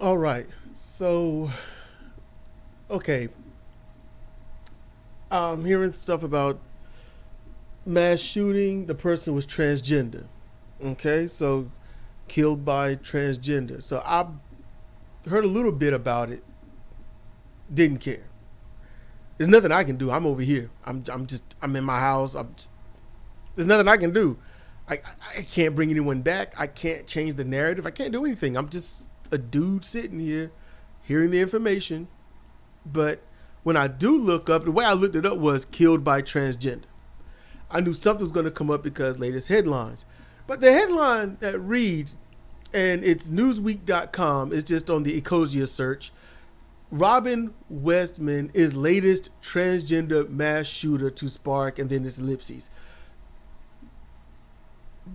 All right. So, okay. I'm hearing stuff about mass shooting. The person was transgender. Okay. So, killed by transgender. So, I heard a little bit about it. Didn't care. There's nothing I can do. I'm over here. I'm in my house. There's nothing I can do. I, I can't bring anyone back. I can't change the narrative. I can't do anything. I'm just a dude sitting here hearing the information. But when I do look up, the way I looked it up was killed by transgender. I knew something was going to come up because latest headlines. But the headline that reads, and it's newsweek.com, is just on the Ecosia search. Robin Westman is latest transgender mass shooter to spark, and then it's ellipses.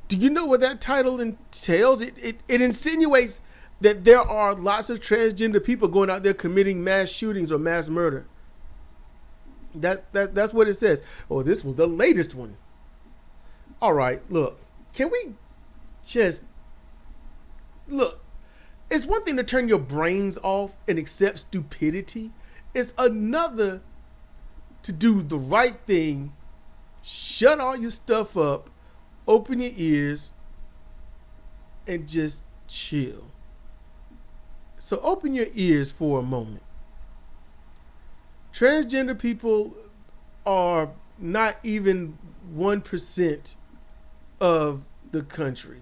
Do you know what that title entails? It insinuates that there are lots of transgender people going out there committing mass shootings or mass murder. That's what it says. Oh, this was the latest one. All right, look. Can we just look? It's one thing to turn your brains off and accept stupidity. It's another to do the right thing, shut all your stuff up, open your ears, and just chill. So open your ears for a moment. Transgender people are not even 1% of the country.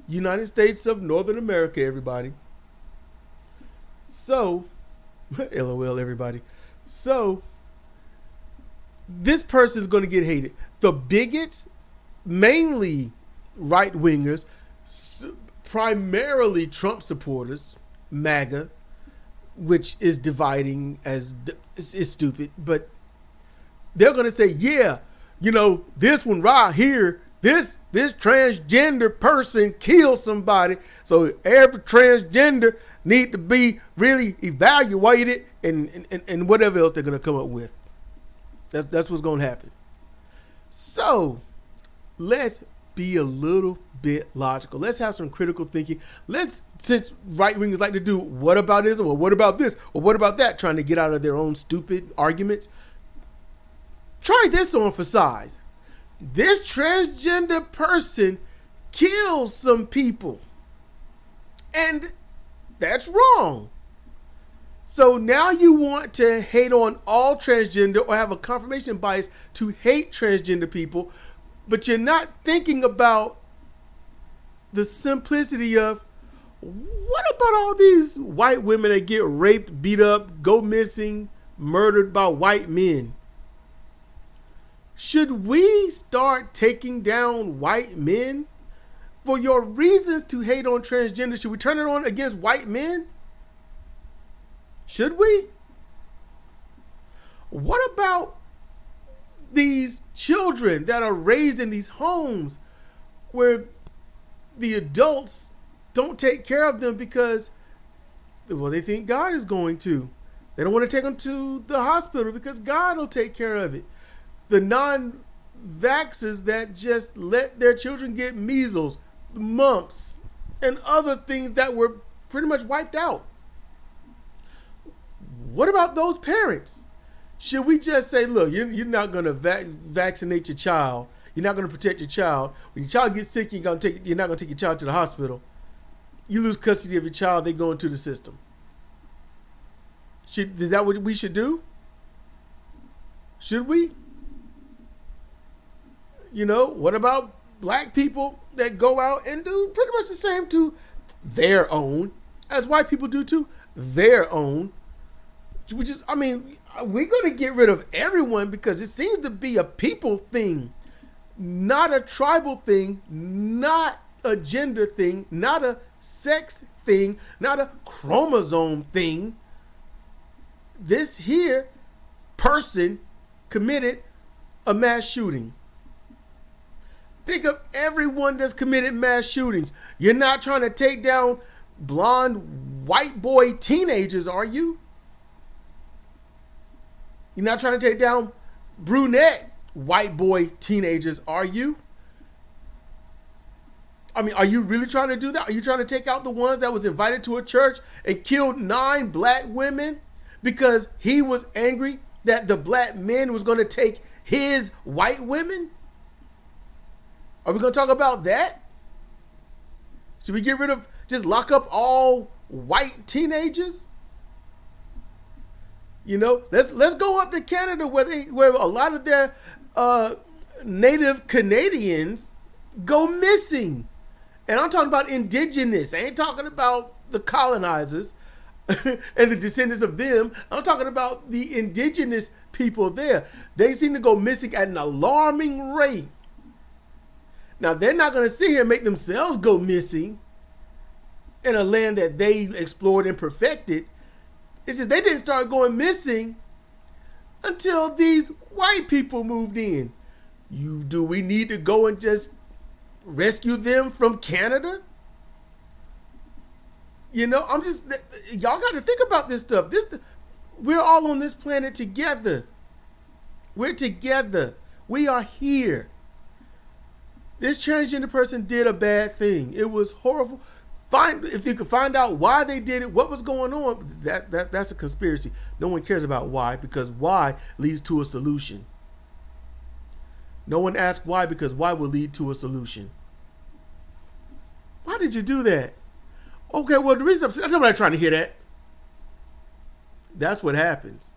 United States of Northern America, everybody. So, LOL, everybody. So, this person is going to get hated. The bigots, mainly right wingers, primarily Trump supporters, MAGA, which is dividing as is stupid, but they're going to say, yeah, this one right here, this transgender person killed somebody, so every transgender need to be really evaluated and whatever else they're going to come up with. That's what's going to happen. So let's be a little bit logical. Let's have some critical thinking. Since right wingers like to do what about this, or what about this, or what about that, trying to get out of their own stupid arguments. Try this on for size. This transgender person kills some people. And that's wrong. So now you want to hate on all transgender or have a confirmation bias to hate transgender people, but you're not thinking about the simplicity of, what about all these white women that get raped, beat up, go missing, murdered by white men? Should we start taking down white men? For your reasons to hate on transgender, should we turn it on against white men? Should we? What about these children that are raised in these homes where the adults don't take care of them because, well, they think God is going to. They don't want to take them to the hospital because God will take care of it. The non-vaxxers that just let their children get measles, mumps, and other things that were pretty much wiped out. What about those parents? Should we just say, look, you're not going to vaccinate your child. You're not going to protect your child. When your child gets sick, you're not going to take your child to the hospital. You lose custody of your child, they go into the system. Is that what we should do? Should we? What about black people that go out and do pretty much the same to their own, as white people do to their own? We're going to get rid of everyone because it seems to be a people thing, not a tribal thing, not a gender thing, not a sex thing, not a chromosome thing. This here person committed a mass shooting. Think of everyone that's committed mass shootings. You're not trying to take down blonde white boy teenagers, are you? You're not trying to take down brunette white boy teenagers, are you? I mean, are you really trying to do that? Are you trying to take out the ones that was invited to a church and killed 9 black women because he was angry that the black men was going to take his white women? Are we going to talk about that? Should we get rid of, just lock up all white teenagers? You know, let's go up to Canada where a lot of their native Canadians go missing. And I'm talking about indigenous. I ain't talking about the colonizers and the descendants of them. I'm talking about the indigenous people there. They seem to go missing at an alarming rate. Now, they're not going to sit here and make themselves go missing in a land that they explored and perfected. It's just they didn't start going missing until these white people moved in. Do we need to go and just rescue them from Canada? You know, y'all got to think about this stuff. We're all on this planet together. We're together. We are here. This transgender person did a bad thing. It was horrible. If you could find out why they did it, what was going on, that's a conspiracy. No one cares about why, because why leads to a solution. No one asks why, because why will lead to a solution. Why did you do that? Okay, well, the reason I'm not trying to hear that. That's what happens.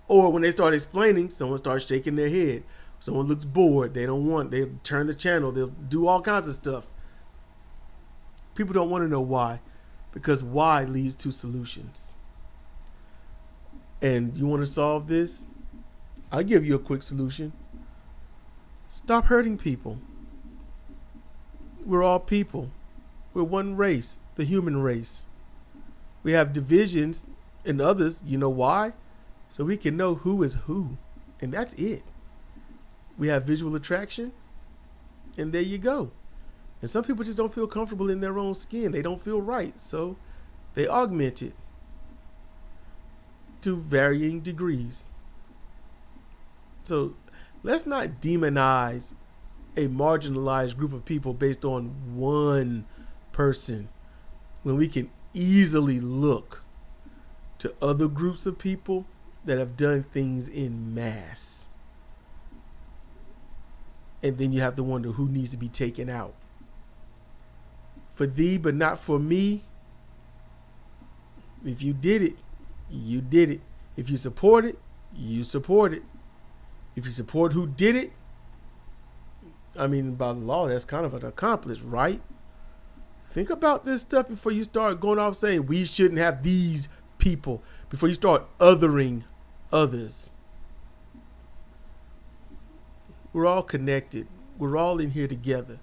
Or when they start explaining, someone starts shaking their head. Someone looks bored. They turn the channel. They'll do all kinds of stuff. People don't want to know why, because why leads to solutions. And you want to solve this? I'll give you a quick solution. Stop hurting people. We're all people. We're one race, the human race. We have divisions in others. You know why? So we can know who is who. And that's it. We have visual attraction. And there you go. And some people just don't feel comfortable in their own skin. They don't feel right. So they augment it to varying degrees. So let's not demonize a marginalized group of people based on one person when we can easily look to other groups of people that have done things in mass. And then you have to wonder who needs to be taken out. For thee, but not for me. If you did it, you did it. If you support it, you support it. If you support who did it, I mean, by law, that's kind of an accomplice, right? Think about this stuff before you start going off saying we shouldn't have these people, before you start othering others. We're all connected. We're all in here together.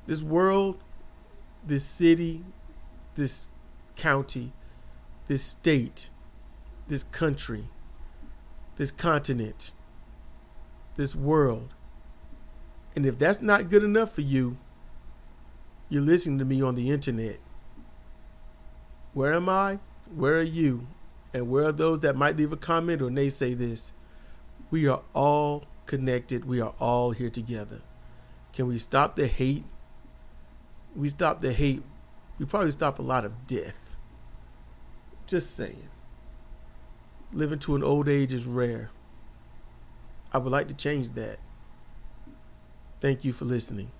This world, this city, this county, this state, this country, this continent, this world. And if that's not good enough for you, you're listening to me on the internet. Where am I? Where are you? And where are those that might leave a comment or naysay this? We are all connected. We are all here together. Can we stop the hate? We stop the hate. We probably stop a lot of death. Just saying. Living to an old age is rare. I would like to change that. Thank you for listening.